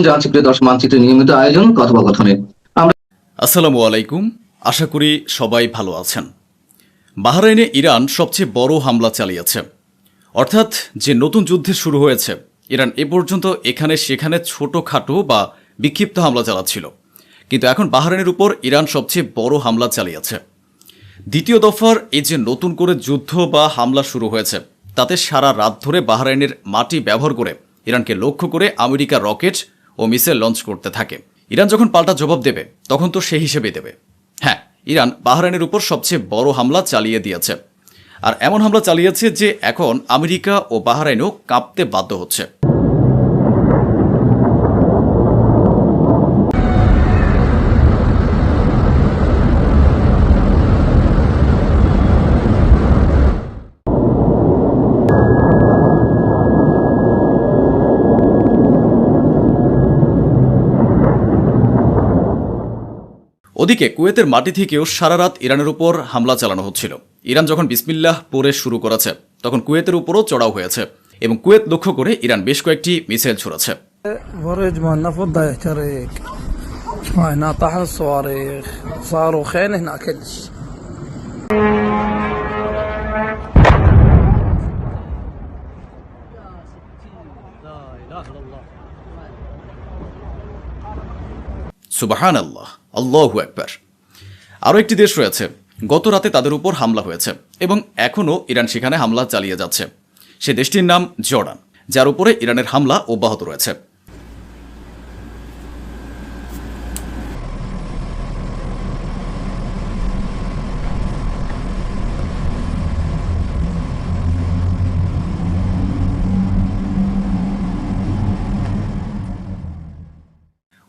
জানছি প্রিয় দর্শক মানচিত্রের নিয়মিত আয়োজন কথোপকথনের। আসসালামু আলাইকুম, আশা করি সবাই ভালো আছেন। বাহরাইনে ইরান সবচেয়ে বড় হামলা চালিয়েছে, অর্থাৎ যে নতুন যুদ্ধে শুরু হয়েছে, ইরান এ পর্যন্ত এখানে সেখানে ছোটোখাটো বা বিক্ষিপ্ত হামলা চালাচ্ছিল, কিন্তু এখন বাহরাইনের উপর ইরান সবচেয়ে বড় হামলা চালিয়েছে। দ্বিতীয় দফার এই যে নতুন করে যুদ্ধ বা হামলা শুরু হয়েছে, তাতে সারা রাত ধরে বাহরাইনের মাটি ব্যবহার করে ইরানকে লক্ষ্য করে আমেরিকা রকেট ও মিসাইল লঞ্চ করতে থাকে। ইরান যখন পাল্টা জবাব দেবে তখন তো সেই হিসেবেই দেবে। হ্যাঁ, ইরান বাহরাইনের উপর সবচেয়ে বড় হামলা চালিয়ে দিয়েছে, আর এমন হামলা চালিয়েছে যে এখন আমেরিকা ও বাহরাইনও কাঁপতে বাধ্য হচ্ছে। ওদিকে কুয়েতের মাটি থেকেও সারা রাত ইরানের উপর হামলা চালানো হচ্ছিল। ইরান যখন বিসমিল্লাহ পড়ে শুরু করেছে, তখন কুয়েতের উপরও চড়াও হয়েছে এবং কুয়েত লক্ষ্য করে ইরান বেশ কয়েকটি মিসাইল ছুড়েছে। সুবহানাল্লাহ, আল্লাহু আকবার। আরও একটি দেশ রয়েছে, গত রাতে তাদের উপর হামলা হয়েছে এবং এখনও ইরান সেখানে হামলা চালিয়ে যাচ্ছে। সে দেশটির নাম জর্ডান, যার উপরে ইরানের হামলা অব্যাহত রয়েছে।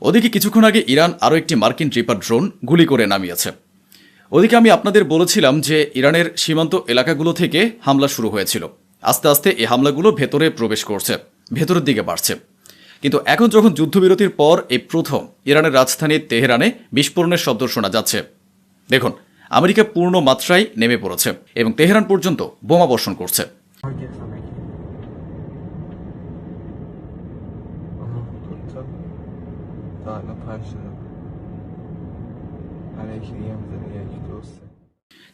ওদিকে কিছুক্ষণ আগে ইরান আরও একটি মার্কিন রিপার ড্রোন গুলি করে নামিয়েছে। ওদিকে আমি আপনাদের বলেছিলাম যে ইরানের সীমান্ত এলাকাগুলো থেকে হামলা শুরু হয়েছিল, আস্তে আস্তে এই হামলাগুলো ভেতরে প্রবেশ করছে, ভেতরের দিকে বাড়ছে। কিন্তু এখন যখন যুদ্ধবিরতির পর এই প্রথম ইরানের রাজধানী তেহরানে বিস্ফোরণের শব্দ শোনা যাচ্ছে, দেখুন আমেরিকা পূর্ণ মাত্রায় নেমে পড়েছে এবং তেহরান পর্যন্ত বোমা বর্ষণ করছে।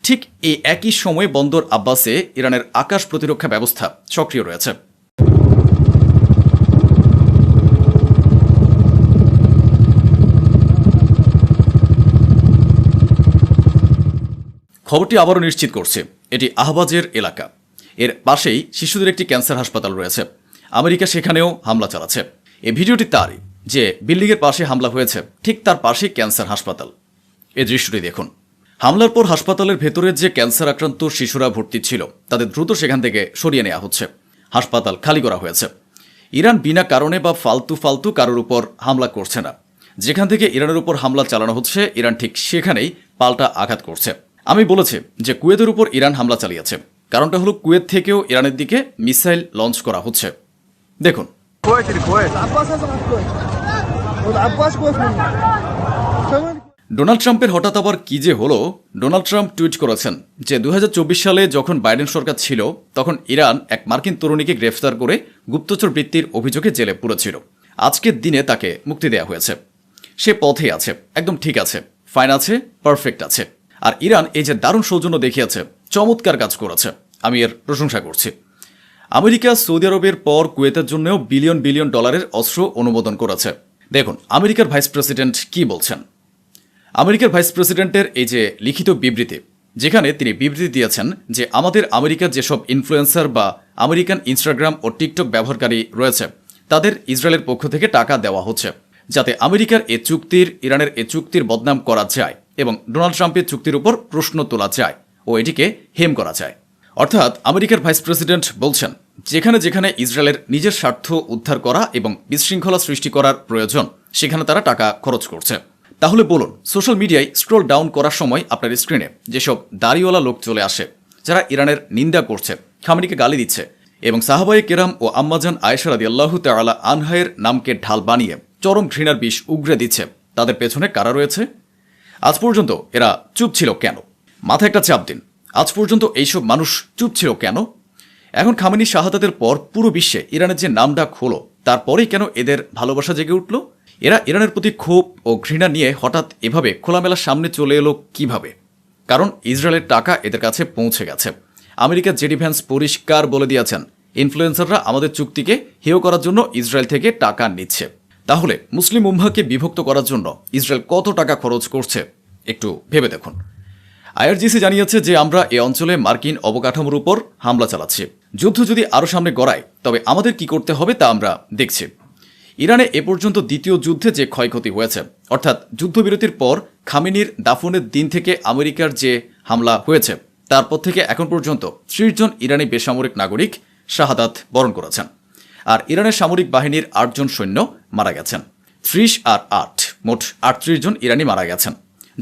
ঠিক এই একই সময়ে বন্দর আব্বাসে ইরানের আকাশ প্রতিরক্ষা ব্যবস্থা সক্রিয় রয়েছে। খবরটি আবারও নিশ্চিত করছে এটি আহবাজের এলাকা। এর পাশেই শিশুদের একটি ক্যান্সার হাসপাতাল রয়েছে। আমেরিকা সেখানেও হামলা চালাচ্ছে। এই ভিডিওটি তারই, যে বিল্ডিংয়ের পাশে হামলা হয়েছে, ঠিক তার পাশেই ক্যান্সার হাসপাতাল। এই দৃশ্যটি দেখুন। হামলার পর হাসপাতালের ভেতরে যে ক্যান্সার আক্রান্ত শিশুরা ভর্তি ছিল, তাদের দ্রুত সেখান থেকে সরিয়ে নেওয়া হচ্ছে। হাসপাতাল খালি করা হয়েছে। ইরান বিনা কারণে বা ফালতু কারোর উপর হামলা করছে না। যেখান থেকে ইরানের উপর হামলা চালানো হচ্ছে, ইরান ঠিক সেখানেই পাল্টা আঘাত করছে। আমি বলেছি যে কুয়েতের উপর ইরান হামলা চালিয়েছে, কারণটা হলো কুয়েত থেকেও ইরানের দিকে মিসাইল লঞ্চ করা হচ্ছে। দেখুন, ডোনাল্ড ট্রাম্পের হঠাৎ আবার কি যে হলো। ডোনাল্ড ট্রাম্প টুইট করেছেন যে 2024 সালে যখন বাইডেন সরকার ছিল, তখন ইরান এক মার্কিন তরুণীকে গ্রেফতার করে গুপ্তচর বৃত্তির অভিযোগে জেলে পুরেছিল। আজকের দিনে তাকে মুক্তি দেওয়া হয়েছে। সে পথে আছে, একদম ঠিক আছে, ফাইন আছে, পারফেক্ট আছে। আর ইরান এই যে দারুণ সৌজন্য দেখিয়েছে, চমৎকার কাজ করেছে, আমি এর প্রশংসা করছি। আমেরিকা সৌদি আরবের পর কুয়েতের জন্যও বিলিয়ন বিলিয়ন ডলারের অস্ত্র অনুমোদন করেছে। দেখুন আমেরিকার ভাইস প্রেসিডেন্ট কি বলছেন। আমেরিকার ভাইস প্রেসিডেন্টের এই যে লিখিত বিবৃতি, যেখানে তিনি বিবৃতি দিয়েছেন যে আমাদের আমেরিকার যেসব ইনফ্লুয়েন্সার বা আমেরিকান ইনস্টাগ্রাম ও টিকটক ব্যবহারকারী রয়েছে, তাদের ইসরায়েলের পক্ষ থেকে টাকা দেওয়া হচ্ছে, যাতে আমেরিকার ইরানের এ চুক্তির বদনাম করা যায় এবং ডোনাল্ড ট্রাম্পের চুক্তির উপর প্রশ্ন তোলা যায় ও এটিকে হেম করা যায়। অর্থাৎ আমেরিকার ভাইস প্রেসিডেন্ট বলছেন, যেখানে যেখানে ইসরায়েলের নিজের স্বার্থ উদ্ধার করা এবং বিশৃঙ্খলা সৃষ্টি করার প্রয়োজন, সেখানে তারা টাকা খরচ করছে। তাহলে বলুন, সোশ্যাল মিডিয়ায় স্ক্রল ডাউন করার সময় আপনার স্ক্রিনে যেসব দাড়িওয়ালা লোক চলে আসে, যারা ইরানের নিন্দা করছে, খামেনিকে গালি দিচ্ছে এবং সাহাবায়ে কেরাম ও আম্মাজান আয়েশা রাদিয়াল্লাহু তাআলা আনহায়ের নামকে ঢাল বানিয়ে চরম ঘৃণার বিষ উগরে দিচ্ছে, তাদের পেছনে কারা রয়েছে? আজ পর্যন্ত এরা চুপ ছিল কেন? মাথায় একটা চাপ দিন। আজ পর্যন্ত এইসব মানুষ চুপ ছিল কেন? এখন খামেনি শাহাদাতের পর পুরো বিশ্বে ইরানের যে নামডাক হলো, তারপরেই কেন এদের ভালোবাসা জেগে উঠল? এরা ইরানের প্রতি ক্ষোভ ও ঘৃণা নিয়ে হঠাৎ এভাবে খোলামেলার সামনে চলে এলো কিভাবে? কারণ ইসরায়েলের টাকা এদের কাছে পৌঁছে গেছে। আমেরিকার জেডি ভ্যান্স পরিষ্কার বলে দিয়েছেন, ইনফ্লুয়েন্সাররা আমাদের চুক্তিকে হেয় করার জন্য ইসরায়েল থেকে টাকা নিচ্ছে। তাহলে মুসলিম উম্মাহকে বিভক্ত করার জন্য ইসরায়েল কত টাকা খরচ করছে একটু ভেবে দেখুন। আইআরজিসি জানিয়েছে যে আমরা এ অঞ্চলে মার্কিন অবকাঠামোর উপর হামলা চালাচ্ছি। যুদ্ধ যদি আরও সামনে গড়ায় তবে আমাদের কি করতে হবে তা আমরা দেখছি। ইরানে এ পর্যন্ত দ্বিতীয় যুদ্ধে যে ক্ষয়ক্ষতি হয়েছে, অর্থাৎ যুদ্ধবিরতির পর খামেনির দাফনের দিন থেকে আমেরিকার যে হামলা হয়েছে তারপর থেকে এখন পর্যন্ত 30 জন ইরানি বেসামরিক নাগরিক শাহাদাত বরণ করেছেন। আর ইরানের সামরিক বাহিনীর 8 জন সৈন্য মারা গেছেন। 30 আর 8 মোট 38 জন ইরানি মারা গেছেন,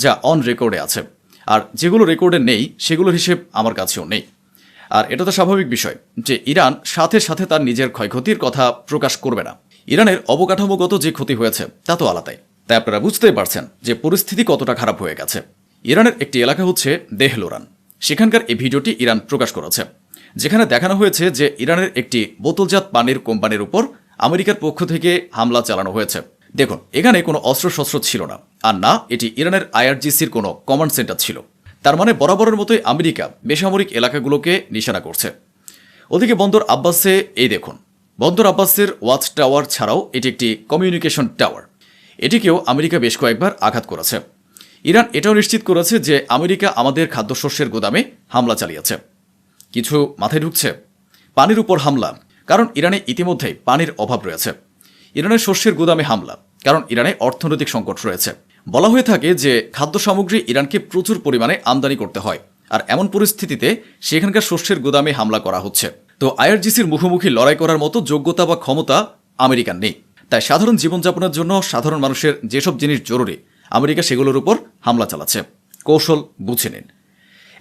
যা অন রেকর্ডে আছে। আর যেগুলো রেকর্ডে নেই সেগুলোর হিসেব আমার কাছেও নেই। আর এটা তো স্বাভাবিক বিষয় যে ইরান সাথে সাথে তার নিজের ক্ষয়ক্ষতির কথা প্রকাশ করবে না। ইরানের অবকাঠামোগত যে ক্ষতি হয়েছে তা তো আলাদাই। তাই আপনারা বুঝতেই পারছেন যে পরিস্থিতি কতটা খারাপ হয়ে গেছে। ইরানের একটি এলাকা হচ্ছে দেহলোরান। সেখানকার এই ভিডিওটি ইরান প্রকাশ করেছে, যেখানে দেখানো হয়েছে যে ইরানের একটি বোতলজাত পানির কোম্পানির উপর আমেরিকার পক্ষ থেকে হামলা চালানো হয়েছে। দেখুন, এখানে কোনো অস্ত্রশস্ত্র ছিল না, আর না এটি ইরানের আইআরজিসির কোনো কমান্ড সেন্টার ছিল। তার মানে বরাবরের মতোই আমেরিকা বেসামরিক এলাকাগুলোকে নিশানা করছে। ওদিকে বন্দর আব্বাসে এই দেখুন, বন্দর আব্বাসের ওয়াচ টাওয়ার ছাড়াও এটি একটি কমিউনিকেশন টাওয়ার, এটিকেও আমেরিকা বেশ কয়েকবার আঘাত করেছে। ইরান এটাও নিশ্চিত করেছে যে আমেরিকা আমাদের খাদ্যশস্যের গোদামে হামলা চালিয়েছে। কিছু মাথায় ঢুকছে? পানির উপর হামলা, কারণ ইরানে ইতিমধ্যেই পানির অভাব রয়েছে। ইরানের শস্যের গুদামে হামলা, কারণ ইরানে অর্থনৈতিক সংকট রয়েছে। বলা হয়ে থাকে যে খাদ্য সামগ্রী ইরানকে প্রচুর পরিমাণে আমদানি করতে হয়, আর এমন পরিস্থিতিতে সেখানকার শস্যের গুদামে হামলা করা হচ্ছে। তো আইআরজিসির মুখোমুখি লড়াই করার মতো যোগ্যতা বা ক্ষমতা আমেরিকার নেই। তাই সাধারণ জীবনযাপনের জন্য সাধারণ মানুষের যেসব জিনিস জরুরি আমেরিকা সেগুলোর উপর হামলা চালাচ্ছে। কৌশল বুঝে নিন।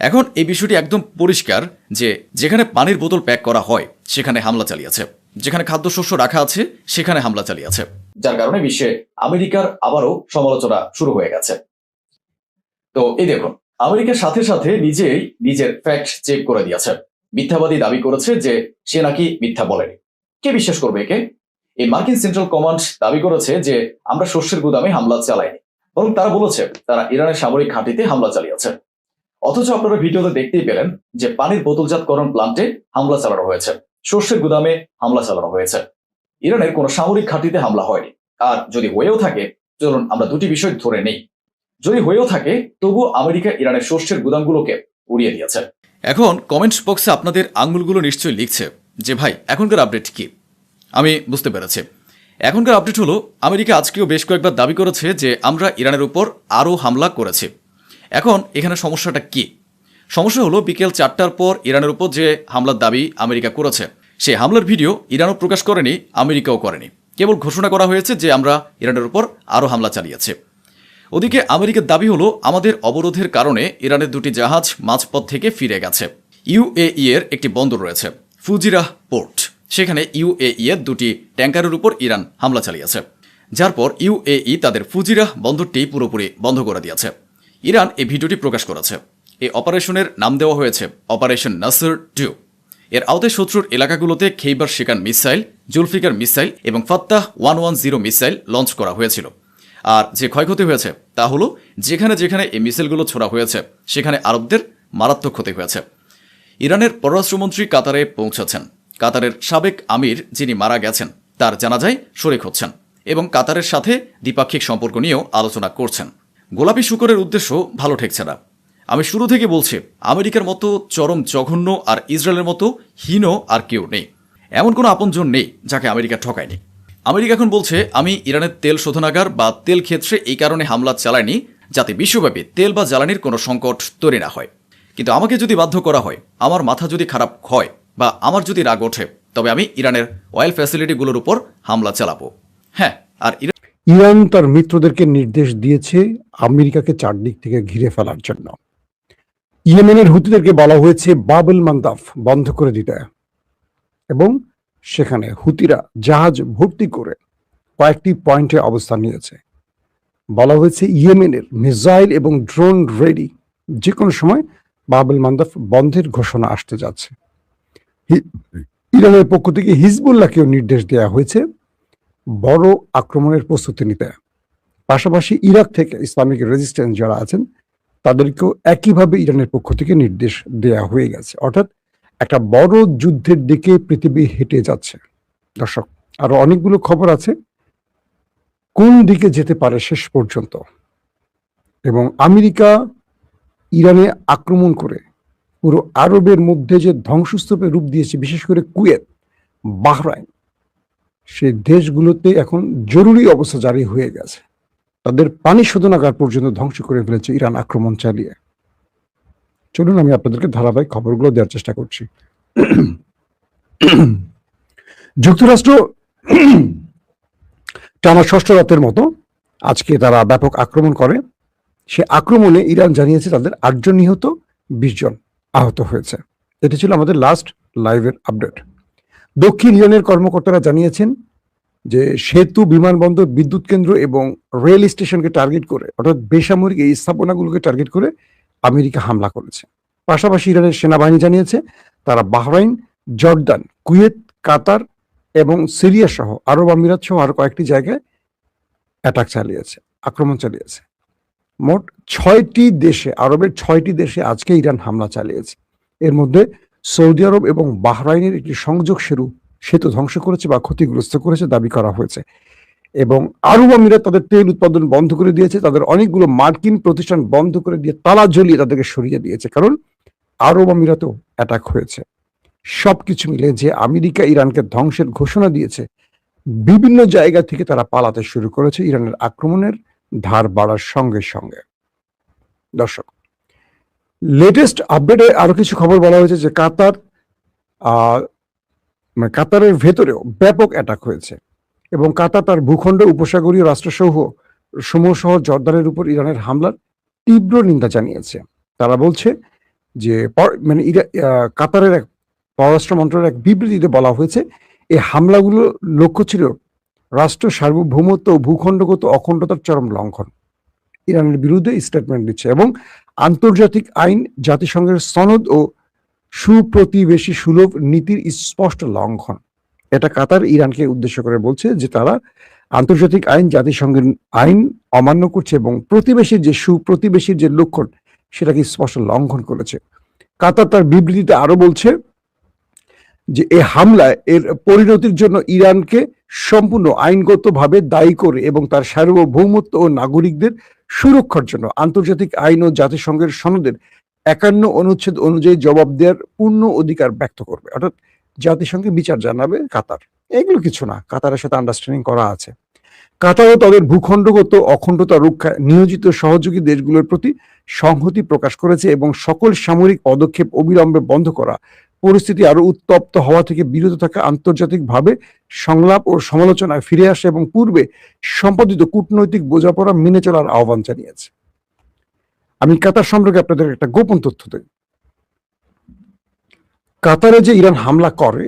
এখন এই বিষয়টি একদম পরিষ্কার যে যেখানে পানির বোতল প্যাক করা হয় সেখানে হামলা চালিয়েছে, যেখানে খাদ্যশস্য রাখা আছে সেখানে হামলা চালিয়েছে, যার কারণে বিশ্বে আমেরিকার আবারও সমালোচনা শুরু হয়ে গেছে। তো এই দেখুন, আমেরিকার সাথে সাথে নিজেই নিজের ফ্যাক্ট চেক করে দিয়েছে। মিথ্যাবাদী দাবি করেছে যে সে নাকি মিথ্যা বলেনি। কে বিশ্বাস করবে একে? এই মার্কিন সেন্ট্রাল কমান্ড দাবি করেছে যে আমরা শস্যের গুদামে হামলা চালাইনি, বরং তারা বলেছে তারা ইরানের সামরিক ঘাঁটিতে হামলা চালিয়েছে। অথচ আপনারা ভিডিওতে দেখতেই পেলেন যে পানির বোতলজাতকরণ প্লান্টে হামলা চালানো হয়েছে, শস্যের গুদামে হামলা চালানো হয়েছে। ইরানের কোনো সামরিক ঘাঁটিতে হামলা হয়নি। আর যদি হয়েও থাকে, চলুন আমরা দুটি বিষয় ধরে নেই, যদি হয়েও থাকে তবুও আমেরিকা ইরানের শস্যের গুদামগুলোকে উড়িয়ে দিয়েছে। এখন কমেন্টস বক্সে আপনাদের আঙুলগুলো নিশ্চয়ই লিখছে যে ভাই এখনকার আপডেট কি? আমি বুঝতে পেরেছি। এখনকার আপডেট হলো আমেরিকা আজকেও বেশ কয়েকবার দাবি করেছে যে আমরা ইরানের উপর আরও হামলা করেছি। এখন এখানে সমস্যাটা কি? সমস্যা হলো বিকেল 4টার পর ইরানের উপর যে হামলার দাবি আমেরিকা করেছে, সেই হামলার ভিডিও ইরানও প্রকাশ করেনি, আমেরিকাও করেনি। কেবল ঘোষণা করা হয়েছে যে আমরা ইরানের উপর আরও হামলা চালিয়েছে। ওদিকে আমেরিকার দাবি হলো আমাদের অবরোধের কারণে ইরানের দুটি জাহাজ মাঝপথ থেকে ফিরে গেছে। ইউএই এর একটি বন্দর রয়েছে, ফুজিরাহ পোর্ট, সেখানে ইউএই এর দুটি ট্যাঙ্কারের উপর ইরান হামলা চালিয়েছে, যার পর ইউএই তাদের ফুজিরাহ বন্দরটি পুরোপুরি বন্ধ করে দিয়েছে। ইরান এই ভিডিওটি প্রকাশ করেছে। এই অপারেশনের নাম দেওয়া হয়েছে অপারেশন নাসর 2। এর আওতায় শত্রুর এলাকাগুলোতে খেইবার শিকান মিসাইল, জুলফিকার মিসাইল এবং ফাত্তাহ 110 মিসাইল লঞ্চ করা হয়েছিল। আর যে ক্ষয়ক্ষতি হয়েছে তা হলো যেখানে যেখানে এই মিসাইলগুলো ছোড়া হয়েছে সেখানে আরবদের মারাত্মক ক্ষতি হয়েছে। ইরানের পররাষ্ট্রমন্ত্রী কাতারে পৌঁছেছেন। কাতারের সাবেক আমির যিনি মারা গেছেন তার জানাজায় শরিক হচ্ছেন এবং কাতারের সাথে দ্বিপাক্ষিক সম্পর্ক নিয়েও আলোচনা করছেন। গোলাপি শুকরের উদ্দেশ্য ভালো ঠেকছে না। আমি শুরু থেকে বলছি, আমেরিকার মতো চরম জঘন্য আর ইসরায়েলের মতো হীন আর কেউ নেই। এমন কোনো আপনজন নেই যাকে আমেরিকা ঠকায়নি। আমেরিকা এখন বলছে আমি ইরানের তেল শোধনাগার বা তেল ক্ষেত্রে এই কারণে হামলা চালাইনি যাতে বিশ্বব্যাপী তেল বা জ্বালানির কোনো সংকট তৈরি না হয়। কিন্তু আমাকে যদি বাধ্য করা হয়, আমার মাথা যদি খারাপ হয় বা আমার যদি রাগ ওঠে, তবে আমি ইরানের অয়েল ফ্যাসিলিটিগুলোর উপর হামলা চালাবো। হ্যাঁ, আর ইরান তার মিত্রদেরকে নির্দেশ দিয়েছে আমেরিকাকে চারদিক থেকে ঘিরে ফেলার জন্য। ইয়েমেনের হুতিদেরকে বলা হয়েছে বাবুল মান্দাফ বন্ধ করে দিতে, এবং সেখানে হুতিরা জাহাজ ভর্তি করে কয়েকটি পয়েন্টে অবস্থান নিয়েছে। বলা হয়েছে ইয়েমেনের মিসাইল এবং ড্রোন রেডি, যে কোনো সময় বাবুল মান্দাফ বন্ধের ঘোষণা আসতে যাচ্ছে। ইরানের পক্ষ থেকে হিজবুল্লাহকেও নির্দেশ দেওয়া হয়েছে বড় আক্রমণের প্রস্তুতি নিতে। পাশাপাশি ইরাক থেকে ইসলামিক রেজিস্ট্যান্স যারা আছেন তাদেরকেও একইভাবে ইরানের পক্ষ থেকে নির্দেশ দেয়া হয়ে গেছে। অর্থাৎ একটা বড় যুদ্ধের দিকে পৃথিবী হেঁটে যাচ্ছে। দর্শক, আরো অনেকগুলো খবর আছে কোন দিকে যেতে পারে শেষ পর্যন্ত, এবং আমেরিকা ইরানে আক্রমণ করে পুরো আরবের মধ্যে যে ধ্বংসস্তূপে রূপ দিয়েছে, বিশেষ করে কুয়েত, বাহরাইন, সেই দেশগুলোতে এখন জরুরি অবস্থা জারি হয়ে গেছে। তাদের পানি শোধনাগার পর্যন্ত ধ্বংস করে ফেলেছে ইরান আক্রমণ চালিয়ে। চলুন আমি আপনাদেরকে ধারাবাহিক খবরগুলো দেওয়ার চেষ্টা করছি। যুক্তরাষ্ট্র টানা ষষ্ঠ রাতের মতো আজকে তারা ব্যাপক আক্রমণ করে। সে আক্রমণে ইরান জানিয়েছে তাদের 8 জন নিহত, 20 জন আহত হয়েছে। এটি ছিল আমাদের লাস্ট লাইভের আপডেট। দক্ষিণ ইরানের কর্মকর্তারা জানিয়েছেন যে সেতু, বিমানবন্দর, বিদ্যুৎ কেন্দ্র এবং রেল স্টেশনকে টার্গেট করে, অর্থাৎ বেসামরিক এই স্থাপনাগুলোকে টার্গেট করে আমেরিকা হামলা করেছে। পাশাপাশি ইরানের সেনাবাহিনী জানিয়েছে তারা বাহরাইন, জর্দান, কুয়েত, কাতার এবং সিরিয়া সহ আরব আমিরাত সহ আরো কয়েকটি জায়গায় আক্রমণ চালিয়েছে। মোট 6টি দেশে, আরবের 6টি দেশে আজকে ইরান হামলা চালিয়েছে। এর মধ্যে সৌদি আরব এবং বাহরাইনের একটি সংযোগ সেতু ধ্বংস করেছে বা ক্ষতিগ্রস্ত করেছে দাবি করা হয়েছে। এবং আরব আমিরাত তাদের তেল উৎপাদন বন্ধ করে দিয়েছে, তাদের অনেকগুলো মার্কিন প্রতিষ্ঠান বন্ধ করে দিয়ে তালা ঝুলিয়ে তাদেরকে সরিয়ে দিয়েছে, কারণ আরব আমিরাতেও অ্যাটাক হয়েছে। সবকিছু মিলে যে আমেরিকা ইরানকে ধ্বংসের ঘোষণা দিয়েছে, বিভিন্ন জায়গা থেকে তারা পালাতে শুরু করেছে ইরানের আক্রমণের ধার বাড়ার সঙ্গে সঙ্গে। দর্শক, লেটেস্ট আপডেটে আরো কিছু খবর বলা হয়েছে যে কাতারের ভেতরেও ব্যাপক অ্যাটাক হয়েছে এবং কাতার তার ভূখণ্ড, উপসাগরীয় রাষ্ট্রসমূহ সহ জর্দানের উপর ইরানের হামলার তীব্র নিন্দা জানিয়েছে। তারা বলছে যে কাতারের এক পররাষ্ট্র মন্ত্রণালয়ের এক বিবৃতিতে বলা হয়েছে এই হামলাগুলো লক্ষ্য ছিল রাষ্ট্র সার্বভৌমত্ব ও ভূখণ্ডগত অখণ্ডতার চরম লঙ্ঘন। ইরানের বিরুদ্ধে স্টেটমেন্ট দিচ্ছে এবং আন্তর্জাতিক আইন, জাতিসংঘের সনদ ও সুপ্রতিবেশী সুলভ নীতির স্পষ্ট লঙ্ঘন। এটা কাতার ইরানকে উদ্দেশ্য করে বলছে যে তারা আন্তর্জাতিক আইন, জাতিসংঘের আইন অমান্য করছে এবং সুপ্রতিবেশীর যে লক্ষণ সেটাকে স্পষ্ট লঙ্ঘন করেছে। কাতার তার বিবৃতিতে আরো বলছে যে এই হামলায় এর পরিণতির জন্য ইরানকে সম্পূর্ণ আইনগতভাবে দায়ী করে এবং তার সার্বভৌমত্ব ও নাগরিকদের সুরক্ষার জন্য আন্তর্জাতিক আইন ও জাতিসংঘের সনদের 51 অনুচ্ছেদ অনুযায়ী জবাব দেওয়ার পূর্ণ অধিকার ব্যক্ত করবে। অর্থাৎ জাতিসংঘে বিচার জানাবে কাতার। এগুলো কিছু না, কাতারের সাথে আন্ডারস্ট্যান্ডিং করা আছে। কাতারও তাদের ভূখণ্ডগত অখণ্ডতা রক্ষায় নিয়োজিত সহযোগী দেশগুলোর প্রতি সংহতি প্রকাশ করেছে এবং সকল সামরিক পদক্ষেপ অবিলম্বে বন্ধ করা, পরিস্থিতি আরো উত্তপ্ত হওয়া থেকে বিরত থাকা, আন্তর্জাতিকভাবে সংলাপ ও সমালোচনায় ফিরে আসে এবং পূর্বে সম্পাদিত কূটনৈতিক বোঝাপড়া মেনে চলার আহ্বান জানিয়েছে। আমি কাতার সম্পর্কে আপনাদের একটা গোপন তথ্য দেই। কাতারে যে ইরান হামলা করে,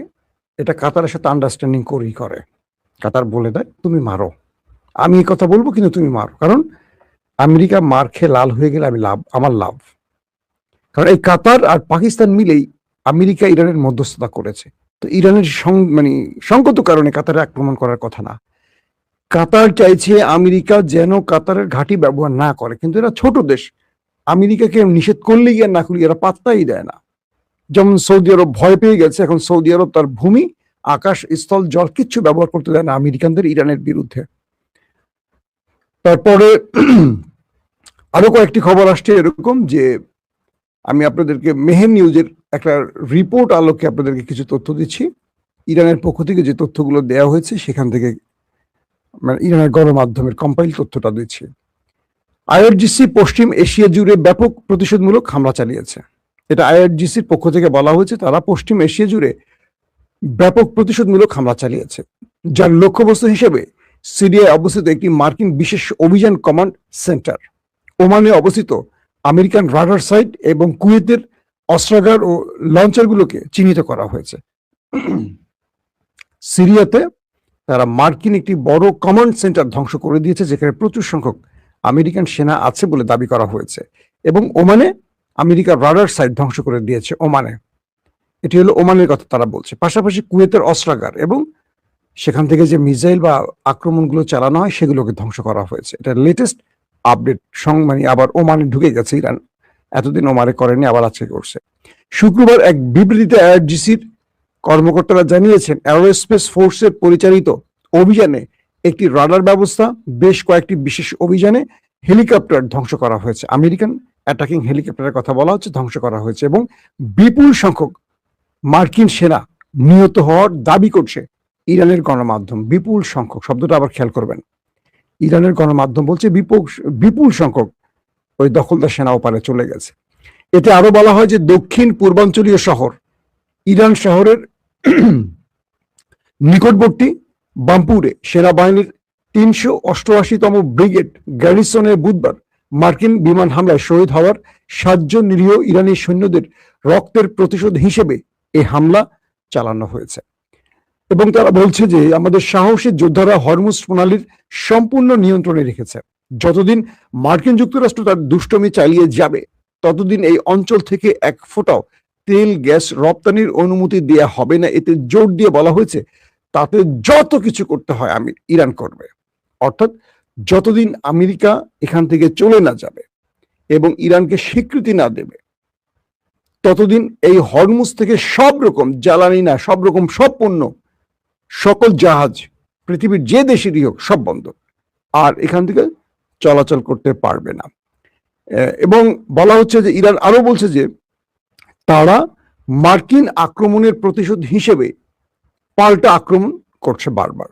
এটা কাতারের সাথে আন্ডারস্ট্যান্ডিং করেই করে। কাতার বলে দেয় তুমি মারো, আমি এই কথা বলবো কিন্তু তুমি মারো, কারণ আমেরিকা মার খেয়ে লাল হয়ে গেলে আমার লাভ। কারণ এই কাতার আর পাকিস্তান মিলেই আমেরিকা ইরানের মধ্যস্থতা করেছে। তো ইরানের সংগত কারণে কাতারে আক্রমণ করার কথা না। কাতার চাইছে আমেরিকা যেন কাতারের ঘাঁটি ব্যবহার না করে, কিন্তু এরা ছোট দেশ, আমেরিকাকে নিষেধ করলেই আর না করলে এরা পাত্তাই দেয় না। যেমন সৌদি আরব ভয় পেয়ে গেছে, এখন সৌদি আরব তার ভূমি, আকাশ, স্থল, জল কিচ্ছু ব্যবহার করতে দেয় না আমেরিকানদের ইরানের বিরুদ্ধে। তারপরে আরো কয়েকটি খবর আসছে এরকম যে আমি আপনাদেরকে মেহের নিউজের একটা রিপোর্ট আলোকে আপনাদেরকে কিছু তথ্য দিচ্ছি। ইরানের পক্ষ থেকে যে তথ্যগুলো দেওয়া হয়েছে সেখান থেকে ইরানের গণমাধ্যমের কম্পাইল তথ্যটা দিচ্ছি। আইআরজিসি পশ্চিম এশিয়া জুড়ে ব্যাপক প্রতিশোধমূলক হামলা চালিয়েছে। এটা আইআরজিসির পক্ষ থেকে বলা হয়েছে তারা পশ্চিম এশিয়া জুড়ে ব্যাপক প্রতিশোধমূলক হামলা চালিয়েছে, যার লক্ষ্যবস্তু হিসেবে সিরিয়ায় অবস্থিত একটি মার্কিন বিশেষ অভিযান কমান্ড সেন্টার, ওমানে অবস্থিত আমেরিকান রাডার সাইট এবং কুয়েতের অস্ত্রাগার ও লঞ্চারগুলোকে চিহ্নিত করা হয়েছে। সিরিয়াতে তারা মার্কিন একটি বড় কমান্ড সেন্টার ধ্বংস করে দিয়েছে, যেখানে প্রচুর সংখ্যক আমেরিকান সেনা আছে বলে দাবি করা হয়েছে। এবং ওমানে আমেরিকার রাডার সাইট ধ্বংস করে দিয়েছে ওমানে। এটি হলো ওমানের কথা তারা বলছে। পাশাপাশি কুয়েতের অস্ত্রাগার এবং সেখান থেকে যে মিসাইল বা আক্রমণগুলো চালানো হয় সেগুলোকে ধ্বংস করা হয়েছে। এটা লেটেস্ট আপডেট, মানে আবার ওমানে ঢুকে গেছে ইরান, এতদিন ওমানে করেনি, আবার আজকে করছে। শুক্রবার এক বিবৃতিতে আইআরজিসির কর্মকর্তারা জানিয়েছেন, অ্যারোস্পেস ফোর্সের পরিচালিত অভিযানে একটি রাডার ব্যবস্থা, বেশ কয়েকটি বিশেষ অভিযানে হেলিকপ্টার ধ্বংস করা হয়েছে। আমেরিকান অ্যাটাকিং হেলিকপ্টারের কথা বলা হচ্ছে, ধ্বংস করা হয়েছে, এবং বিপুল সংখ্যক মার্কিন সেনা নিহত হওয়ার দাবি করছে ইরানের গণমাধ্যম। বিপুল সংখ্যক শব্দটা আবার খেয়াল করবেন, ইরানের গণমাধ্যম বলছে বিপুল সংখ্যক ওই দখলদার সেনা ওপারে চলে গেছে। এতে আরো বলা হয় যে দক্ষিণ পূর্বাঞ্চলীয় শহর ইরান শহরের নিকটবর্তী বাম্পুরে সেনাবাহিনীর ৩৮৮তম ব্রিগেড গ্যারিসনে বুধবার মার্কিন বিমান হামলায় শহীদ হওয়ার ৭ জন নিরীহ ইরানি সৈন্যদের রক্তের প্রতিশোধ হিসেবে এই হামলা চালানো হয়েছে। এবং তারা বলছে যে আমাদের সাহসী যোদ্ধারা হরমুজ প্রণালীর সম্পূর্ণ নিয়ন্ত্রণে রেখেছে। যতদিন মার্কিন যুক্তরাষ্ট্র তার দুষ্টমি চালিয়ে যাবে, ততদিন এই অঞ্চল থেকে এক ফোঁটাও তেল গ্যাস রপ্তানির অনুমতি দেয়া হবে না। এতে জোর দিয়ে বলা হয়েছে তাতে যত কিছু করতে হয় ইরান করবে। অর্থাৎ যতদিন আমেরিকা এখান থেকে চলে না যাবে এবং ইরানকে স্বীকৃতি না দেবে, ততদিন এই হরমুজ থেকে সব রকম জ্বালানি না, সব রকম সব পণ্য, সকল জাহাজ পৃথিবীর যে দেশেরই হোক সব বন্ধ, আর এখান থেকে চলাচল করতে পারবে না। এবং বলা হচ্ছে যে ইরান আরো বলছে যে তারা মার্কিন আক্রমণের প্রতিশোধ হিসেবে পাল্টা আক্রমণ করছে বারবার।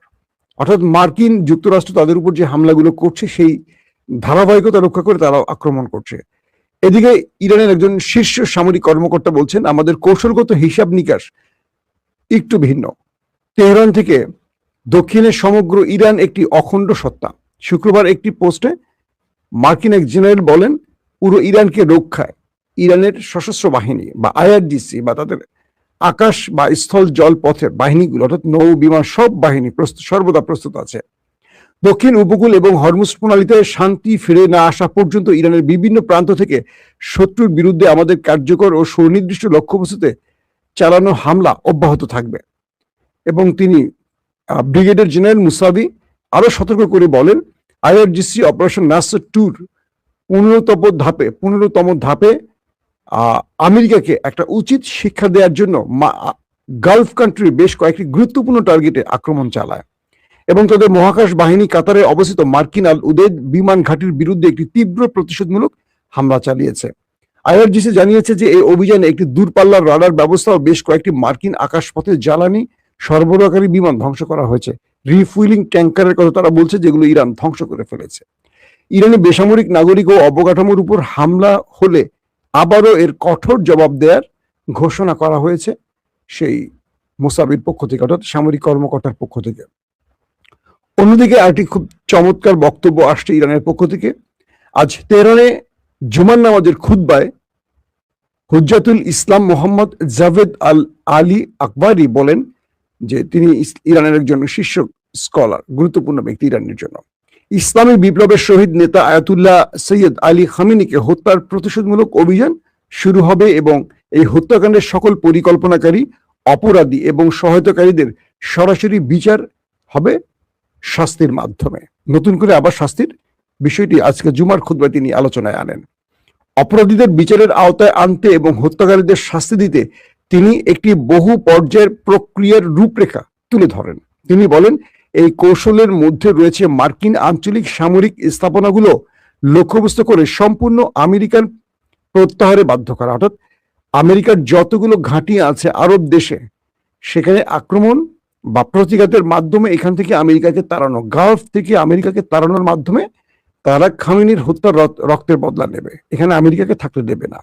অর্থাৎ মার্কিন যুক্তরাষ্ট্র তাদের উপর যে হামলাগুলো করছে সেই ধারাবাহিকতা রক্ষা করে তারা আক্রমণ করছে। এদিকে ইরানের একজন শীর্ষ সামরিক কর্মকর্তা বলছেন, আমাদের কৌশলগত হিসাব নিকাশ একটু ভিন্ন। তেহরান থেকে দক্ষিণে সমগ্র ইরান একটি অখণ্ড সত্তা। শুক্রবার একটি পোস্টে মার্কিন এক জেনারেল বলেন, পুরো ইরানকে রক্ষায় ইরানের সশস্ত্র বাহিনী বা আইআরজিসি বা তাদের আকাশ বা স্থল জল পথের বাহিনীগুলো, অর্থাৎ নৌ বিমান সব বাহিনী সর্বদা প্রস্তুত আছে। দক্ষিণ উপকূল এবং হরমুজ প্রণালীতে শান্তি ফিরে না আসা পর্যন্ত ইরানের বিভিন্ন প্রান্ত থেকে শত্রুর বিরুদ্ধে আমাদের কার্যকর ও সুনির্দিষ্ট লক্ষ্যবস্তুতে চালানো হামলা অব্যাহত থাকবে। এবং তিনি ব্রিগেডিয়ার জেনারেল মুসাবি আরো সতর্ক করে বলেন, আইআরজিসি অপারেশন নাসর 2 15তম ধাপে আমেরিকাকে একটা উচিত শিক্ষা দেওয়ার জন্য গালফ কান্ট্রির বেশ কয়েকটি গুরুত্বপূর্ণ টার্গেটে আক্রমণ চালায় এবং তাদের মহাকাশ বাহিনী কাতারে অবস্থিত মার্কিন আল উদেদ বিমান ঘাঁটির বিরুদ্ধে একটি তীব্র প্রতিশোধমূলক হামলা চালিয়েছে। আইআরজিসি জানিয়েছে যে এই অভিযানে একটি দূরপাল্লার রাডার ব্যবস্থা ও বেশ কয়েকটি মার্কিন আকাশপথে জ্বালানি সরবরাহকারী বিমান ধ্বংস করা হয়েছে। রিফুইলিং ট্যাঙ্কারের কথা তারা বলছে, যেগুলো ইরান ধ্বংস করে ফেলেছে। ইরানি বেসামরিক নাগরিক ও অবকাঠামোর উপর হামলা হলে আবারও এর কঠোর জবাব দেওয়ার ঘোষণা করা হয়েছে সেই মুসাবির পক্ষ থেকে, অর্থাৎ সামরিক কর্মকর্তার পক্ষ থেকে। অন্যদিকে আরেকটি খুব চমৎকার বক্তব্য আসছে ইরানের পক্ষ থেকে। আজ তেহরানে জুমার নামাজের খুতবায় হুজ্জাতুল ইসলাম মোহাম্মদ জাভেদ আল আলী আকবরী বলেন যে তিনি ইরানের একজন শীর্ষ স্কলার, গুরুত্বপূর্ণ ব্যক্তি ইরানের জন্য। ইসলামী বিপ্লবের শহীদ নেতা আয়াতুল্লাহ সৈয়দ আলী খামেনিকে হত্যার প্রতিশোধমূলক অভিযান শুরু হবে এবং এই হত্যাকাণ্ডের সকল পরিকল্পনাকারী, অপরাধী এবং সহায়তাকারীদের সরাসরি বিচার হবে শাস্তির মাধ্যমে। নতুন করে আবার শাস্তির বিষয়টি আজকে জুমার খুতবায় তিনি আলোচনায় আনেন। অপরাধীদের বিচারের আওতায় আনতে এবং হত্যাকারীদের শাস্তি দিতে তিনি একটি বহু পর্যায়ের প্রক্রিয়ার রূপরেখা তুলে ধরেন। তিনি বলেন, এই কৌশলের মধ্যে রয়েছে মার্কিন আঞ্চলিক সামরিক স্থাপনাগুলো লক্ষ্যবস্তু করে সম্পূর্ণ আমেরিকান প্রত্যাহারে বাধ্য করা, অর্থাৎ আমেরিকার যতগুলো ঘাঁটি আছে আরব দেশে, সেখানে আক্রমণ বা প্রতিঘাতের মাধ্যমে এখান থেকে আমেরিকাকে তাড়ানো, গালফ থেকে আমেরিকাকে তাড়ানোর মাধ্যমে তারা খামেনির হত্যার রক্তের বদলা নেবে, এখানে আমেরিকাকে থাকতে দেবে না।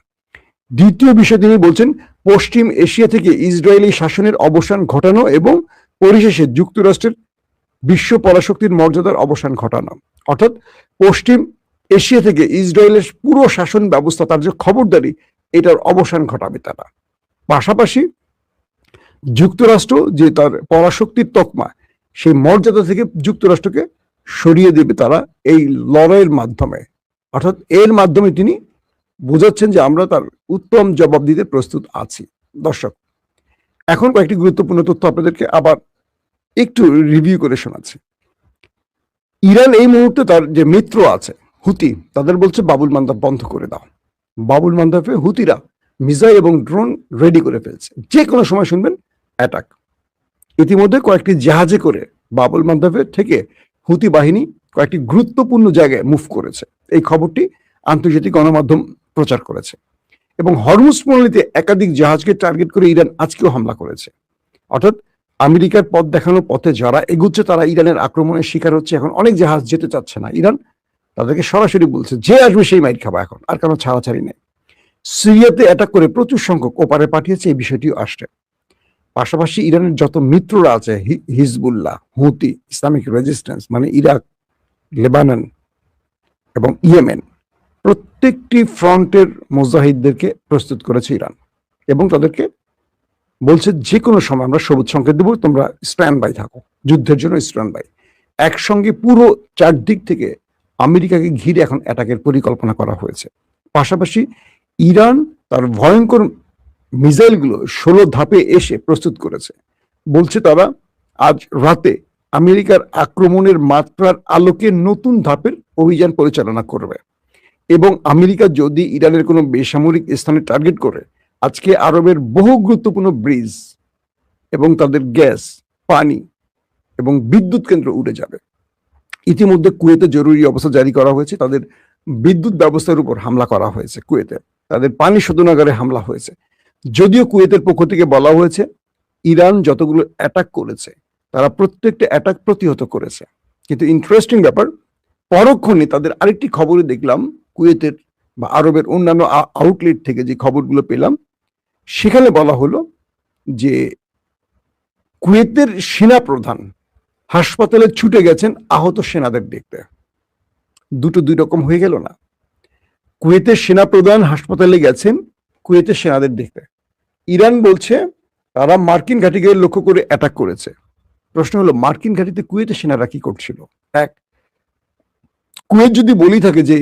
দ্বিতীয় বিষয় তিনি বলছেন, পশ্চিম এশিয়া থেকে ইসরায়েলি শাসনের অবসান ঘটানো এবং পরিশেষে যুক্তরাষ্ট্রের বিশ্ব পরাশক্তির মর্যাদার অবসান ঘটানো। অর্থাৎ পশ্চিম এশিয়া থেকে ইসরায়েলের পুরো শাসন ব্যবস্থা, তার যে খবরদারি, এটার অবসান ঘটাবে তারা। পাশাপাশি যুক্তরাষ্ট্র যে তার পরাশক্তির তকমা, সেই মর্যাদা থেকে যুক্তরাষ্ট্রকে সরিয়ে দেবে তারা এই লড়াইয়ের মাধ্যমে। অর্থাৎ এর মাধ্যমে তিনি বোঝাচ্ছেন যে আমরা তার উত্তম জবাব দিতে প্রস্তুত আছি। দর্শক, এখন কয়েকটি গুরুত্বপূর্ণ তথ্য আপনাদেরকে আবার একটু রিভিউ করে শোনাচ্ছি। ইরান এই মুহূর্তে তার যে মিত্র আছে হুতি, তাদের বলছে বাবুল মান্দাব বন্ধ করে দাও। বাবুল মান্দাবে হুতিরা মিসাইল এবং ড্রোন রেডি করে ফেলছে, যে কোনো সময় শুনবেন অ্যাটাক। ইতিমধ্যে কয়েকটি জাহাজে করে বাবুল মান্দাবে থেকে হুতি বাহিনী কয়েকটি গুরুত্বপূর্ণ জায়গায় মুভ করেছে। এই খবরটি আন্তর্জাতিক গণমাধ্যম প্রচার করেছে। এবং হরমুজ প্রণালীতে একাধিক জাহাজকে টার্গেট করে ইরান আজকেও হামলা করেছে। অর্থাৎ আমেরিকার পথ দেখানোর পথে যারা এগুচ্ছে তারা ইরানের আক্রমণের শিকার হচ্ছে। এখন অনেক জাহাজ যেতে চাচ্ছে না, ইরান তাদেরকে সরাসরি বলছে যে আসবে সেই মাইর খাবা, এখন আর কোনো ছাড়াছাড়ি নেই। সিরিয়াতে অ্যাটাক করে প্রচুর সংখ্যক ওপারে পাঠিয়েছে, এই বিষয়টিও আসছে। পাশাপাশি ইরানের যত মিত্ররা আছে, হিজবুল্লাহ, হুতি, ইসলামিক রেজিস্ট্যান্স মানে ইরাক, লেবানন এবং ইয়েমেন, প্রত্যেকটি ফ্রন্টের মুজাহিদদেরকে প্রস্তুত করেছে ইরান এবং তাদেরকে বলছে যে কোনো সময় আমরা সবুজ সংকেত দেবো, তোমরা স্ট্যান্ড বাই থাকো, যুদ্ধের জন্য স্ট্যান্ড বাই। একসঙ্গে পুরো চারদিক থেকে আমেরিকাকে ঘিরে এখন অ্যাটাকের পরিকল্পনা করা হয়েছে। পাশাপাশি ইরান তার ভয়ঙ্কর মিসাইলগুলো 16 ধাপে এসে প্রস্তুত করেছে। বলছে তারা আজ রাতে আমেরিকার আক্রমণের মাত্রার আলোকে নতুন ধাপের অভিযান পরিচালনা করবে এবং আমেরিকা যদি ইরানের কোনো বেসামরিক স্থানে টার্গেট করে, আজকে আরবের বহু গুরুত্বপূর্ণ ব্রিজ এবং তাদের গ্যাস, পানি এবং বিদ্যুৎ কেন্দ্র উড়ে যাবে। ইতিমধ্যে কুয়েতে জরুরি অবস্থা জারি করা হয়েছে, তাদের বিদ্যুৎ ব্যবস্থার উপর হামলা করা হয়েছে, কুয়েতে তাদের পানি শোধনাগারে হামলা হয়েছে। যদিও কুয়েতের পক্ষ থেকে বলা হয়েছে ইরান যতগুলো অ্যাটাক করেছে তারা প্রত্যেকটা অ্যাটাক প্রতিহত করেছে, কিন্তু ইন্টারেস্টিং ব্যাপার, পরক্ষণে তাদের আরেকটি খবরে দেখলাম কুয়েতের বা আরবের অন্যান্য আউটলেট থেকে যে খবরগুলো পেলাম, সেখানে বলা হলো যে কুয়েতের সেনা প্রধান হাসপাতালে ছুটে গেছেন আহত সেনাদের দেখতে। দুটো দুই রকম হয়ে গেল না? কুয়েতের সেনা প্রধান হাসপাতালে গেছেন কুয়েতের সেনাদের দেখতে। ইরান বলছে তারা মার্কিন ঘাঁটিকে লক্ষ্য করে অ্যাটাক করেছে। প্রশ্ন হলো মার্কিন ঘাঁটিতে কুয়েতের সেনারা কি করছিল? এক, কুয়েত যদি বলি থাকে যে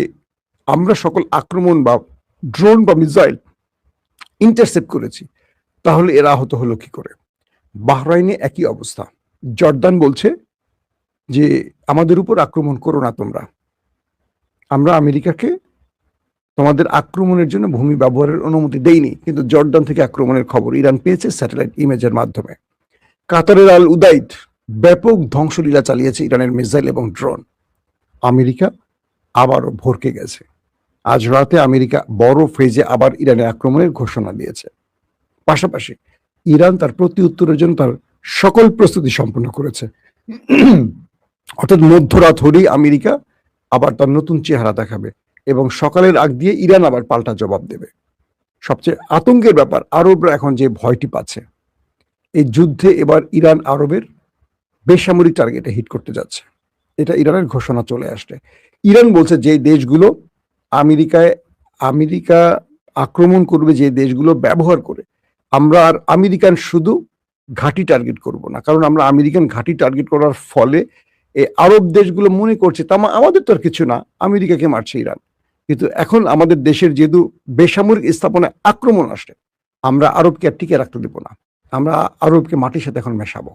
আমরা সকল আক্রমণ বা ড্রোন বা মিসাইল ইন্টারসেপ্ট করেছি, তাহলে এরা আহত হলো কি করে? বাহরাইনে একই অবস্থা। জর্দান বলছে যে আমাদের উপর আক্রমণ করো না তোমরা, আমরা আমেরিকাকে তোমাদের আক্রমণের জন্য ভূমি ব্যবহারের অনুমতি দেইনি, কিন্তু জর্দান থেকে আক্রমণের খবর ইরান পেয়েছে স্যাটেলাইট ইমেজের মাধ্যমে। কাতারের আল উদাইদ ব্যাপক ধ্বংসলীলা চালিয়েছে ইরানের মিসাইল এবং ড্রোন। আমেরিকা আবারও ভরকে গেছে। আজ রাতে আমেরিকা বড় ফেজে আবার ইরানের আক্রমণের ঘোষণা দিয়েছে। পাশাপাশি ইরান তার প্রতি উত্তরের জন্য তার সকল প্রস্তুতি সম্পন্ন করেছে। অর্থাৎ মধ্যরাত হলেই আমেরিকা আবার তার নতুন চেহারা দেখাবে এবং সকালের আগ দিয়ে ইরান আবার পাল্টা জবাব দেবে। সবচেয়ে আতঙ্কের ব্যাপার, আরবরা এখন যে ভয়টি পাচ্ছে, এই যুদ্ধে এবার ইরান আরবের বেসামরিক টার্গেটে হিট করতে যাচ্ছে। এটা ইরানের ঘোষণা চলে আসছে। ইরান বলছে যে দেশগুলো আমেরিকা আক্রমণ করবে, যে দেশগুলো ব্যবহার করে, আমরা আর আমেরিকান শুধু ঘাঁটি টার্গেট করব না, কারণ আমরা আমেরিকান ঘাঁটি টার্গেট করার ফলে এই আরব দেশগুলো মনে করছে আমাদের তো আর কিছু না, আমেরিকাকে মারছে ইরান। কিন্তু এখন আমাদের দেশের যেহেতু বেসামরিক স্থাপনায় আক্রমণ আসছে, আমরা আরবকে আর টিকে রাখতে দেবো না, আমরা আরবকে মাটির সাথে এখন মেশাবো।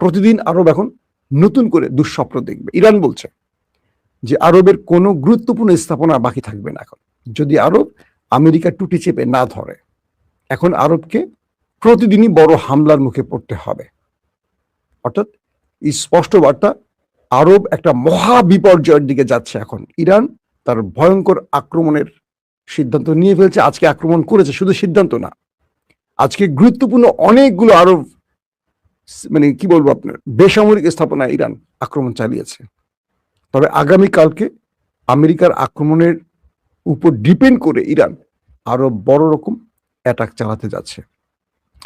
প্রতিদিন আরব এখন নতুন করে দুঃস্বপ্ন দেখবে। ইরান বলছে যে আরবের কোনো গুরুত্বপূর্ণ স্থাপনা বাকি থাকবে না এখন, যদি আরব আমেরিকা টুটি চেপে না ধরে। এখন আরবকে প্রতিদিনই বড় হামলার মুখে পড়তে হবে। অর্থাৎ স্পষ্ট বার্তা, আরব একটা মহা বিপর্যয়ের দিকে যাচ্ছে। এখন ইরান তার ভয়ঙ্কর আক্রমণের সিদ্ধান্ত নিয়ে ফেলছে। আজকে আক্রমণ করেছে, শুধু সিদ্ধান্ত না, আজকে গুরুত্বপূর্ণ অনেকগুলো আরব মানে কি বলবো আপনার বেসামরিক স্থাপনায় ইরান আক্রমণ চালিয়েছে। তবে আগামীকালকে আমেরিকার আক্রমণের উপর ডিপেন্ড করে ইরান আরো বড় রকম অ্যাটাক চালাতে যাচ্ছে।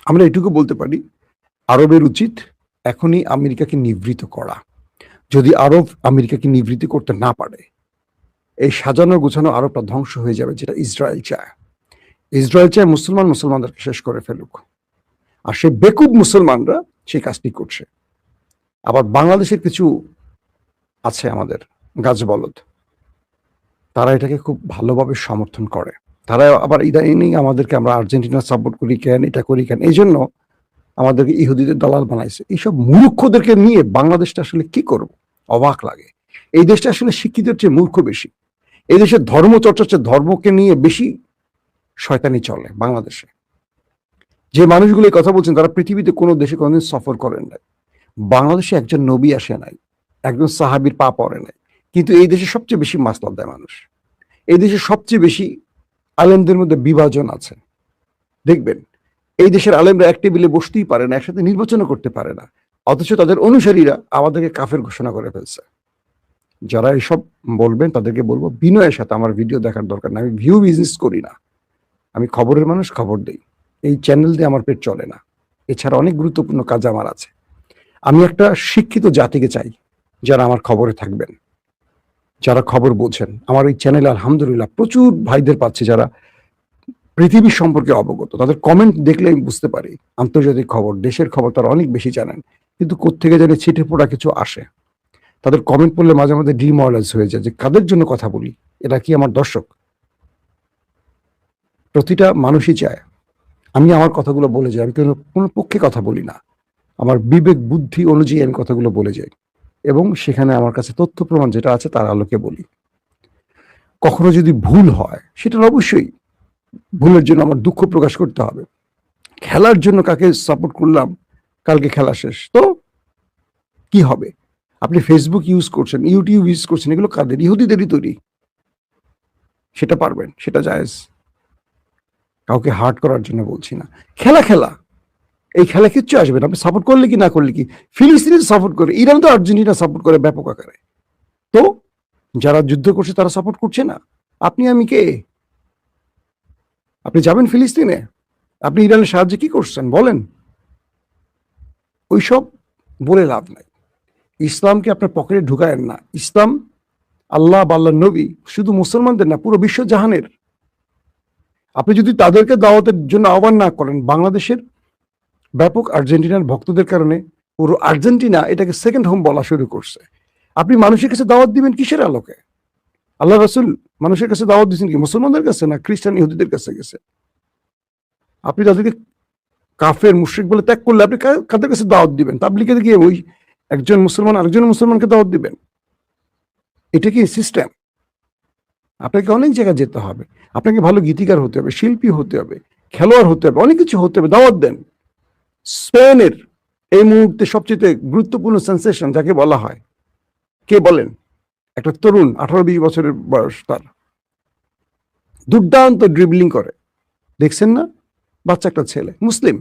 আমরা এটুকু বলতে পারি, আরবের উচিত এখনই আমেরিকাকে নিবৃত করা। যদি আরব আমেরিকাকে নিবৃত্তি করতে না পারে, এই সাজানো গোছানো আরবটা ধ্বংস হয়ে যাবে, যেটা ইসরায়েল চায়। ইসরায়েল চায় মুসলমানদেরকে শেষ করে ফেলুক, আর সেই বেকুব মুসলমানরা সেই কাজটি করছে। আবার বাংলাদেশের কিছু আছে আমাদের গাছবলদ, তারা এটাকে খুব ভালোভাবে সমর্থন করে। তারা আবার ইদানিং আমাদেরকে আমরা আর্জেন্টিনা সাপোর্ট করি কেন, এটা করি কেন, এই জন্য আমাদেরকে ইহুদিদের দালাল বানাইছে। এইসব মূর্খদেরকে নিয়ে বাংলাদেশটা আসলে কি করব, অবাক লাগে। এই দেশটা আসলে শিক্ষিতের চেয়ে মূর্খ বেশি। এই দেশের ধর্ম চর্চার চেয়ে ধর্মকে নিয়ে বেশি শয়তানি চলে বাংলাদেশে। যে মানুষগুলো এই কথা বলছেন তারা পৃথিবীতে কোনো দেশে কোনোদিন সফর করেন নাই। বাংলাদেশে একজন নবী আসে নাই, একজন সাহাবীর পা পড়ে নাই, কিন্তু এই দেশে সবচেয়ে বেশি মাসলাত দেয় মানুষ। এই দেশে সবচেয়ে বেশি আলেমদের মধ্যে বিভাজন আছে। দেখবেন এই দেশের আলেমরা এক টেবিলে বসতেই পারে না, একসাথে নির্বাচনও করতে পারে না, অথচ তাদের অনুসারীরা আমাদেরকে কাফের ঘোষণা করে ফেলছে। যারা এসব বলবেন তাদেরকে বলবো বিনয়ের সাথে আমার ভিডিও দেখার দরকার না। আমি ভিউ বিজনেস করি না, আমি খবরের মানুষ, খবর দেই। এই চ্যানেল দিয়ে আমার পেট চলে না। এছাড়া অনেক গুরুত্বপূর্ণ কাজ আমার আছে। আমি একটা শিক্ষিত জাতিকে চাই যারা আমার খবরে থাকবেন, যারা খবর বোঝেন। আমার এই চ্যানেলে আলহামদুলিল্লাহ প্রচুর ভাইদের পাচ্ছি যারা পৃথিবী সম্পর্কে অবগত। তাদের কমেন্ট দেখলে আমি বুঝতে পারি আন্তর্জাতিক খবর, দেশের খবর তারা অনেক বেশি জানেন, কিন্তু কোত্থেকে জানি ছিটে ফোটা কিছু আসে। তাদের কমেন্ট পড়লে মাঝে মাঝে ডিমোরালাইজ হয়ে যায় যে কাদের জন্য কথা বলি, এটা কি আমার দর্শক? প্রতিটা মানুষই চায় আমি আমার কথাগুলো বলে যাই। আমি কোনো পক্ষে কথা বলি না, আমার বিবেক বুদ্ধি অনুযায়ী আমি কথাগুলো বলে যাই, এবং সেখানে আমার কাছে তথ্য প্রমাণ যেটা আছে তার আলোকে বলি। কখনো যদি ভুল হয় সেটার অবশ্যই ভুলের জন্য আমার দুঃখ প্রকাশ করতে হবে। খেলার জন্য কাকে সাপোর্ট করলাম, কালকে খেলা শেষ, তো কি হবে? আপনি ফেসবুক ইউজ করছেন, ইউটিউব ইউজ করছেন, এগুলো কাদের? ইহুদিদেরই তৈরি। সেটা পারবেন, সেটা জায়েজ। কাউকে হার্ট করার জন্য বলছি না। খেলা খেলা, এই খেলা কিচ্ছু আসবে না। আপনি সাপোর্ট করলে কি না করলে কি? ফিলিস্তিনি সাপোর্ট করে, ইরান তো আর্জেন্টিনা সাপোর্ট করে ব্যাপক আকারে। তো যারা যুদ্ধ করছে তারা সাপোর্ট করছে না। আপনি আমি কে? আপনি যাবেন ফিলিস্তিনে? আপনি ইরানের সাহায্যে কি করছেন বলেন? ওইসব বলে লাভ নাই। ইসলামকে আপনার পকেটে ঢুকায়েন না। ইসলাম আল্লাহ বা আল্লাহর নবী শুধু মুসলমানদের না, পুরো বিশ্ব জাহানের। আপনি যদি তাদেরকে দাওয়াতের জন্য আহ্বান না করেন, বাংলাদেশের ব্যাপক আর্জেন্টিনার ভক্তদের কারণে পুরো আর্জেন্টিনা এটাকে সেকেন্ড হোম বলা শুরু করছে। আপনি মানুষের কাছে দাওয়াত দিবেন কিসের আলোকে? আল্লাহ রাসূল মানুষের কাছে দাওয়াত দিচ্ছেন কি মুসলমানদের কাছে, না খ্রিস্টান ইহুদিদের কাছে গেছে? আপনি তাদেরকে কাফের মুশরিক বলে ত্যাগ করলে আপনি কাদের কাছে দাওয়াত দিবেন? তাবলীগে গিয়ে ওই একজন মুসলমান আরেকজন মুসলমানকে দাওয়াত দিবেন? এটা কি সিস্টেম? আপনাকে অনেক জায়গায় যেতে হবে, আপনাকে ভালো গীতিকার হতে হবে, শিল্পী হতে হবে, খেলোয়াড় হতে হবে, অনেক কিছু হতে হবে, দাওয়াত দেন। স্পেনের এই মুহূর্তে সবচেয়ে গুরুত্বপূর্ণ সেন্সেশন যাকে বলা হয়, কে বলেন? একটা তরুণ 18-20 বছরের বয়স, তার দুর্দান্ত ড্রিবলিং করে, দেখছেন না? বাচ্চা একটা ছেলে, মুসলিম।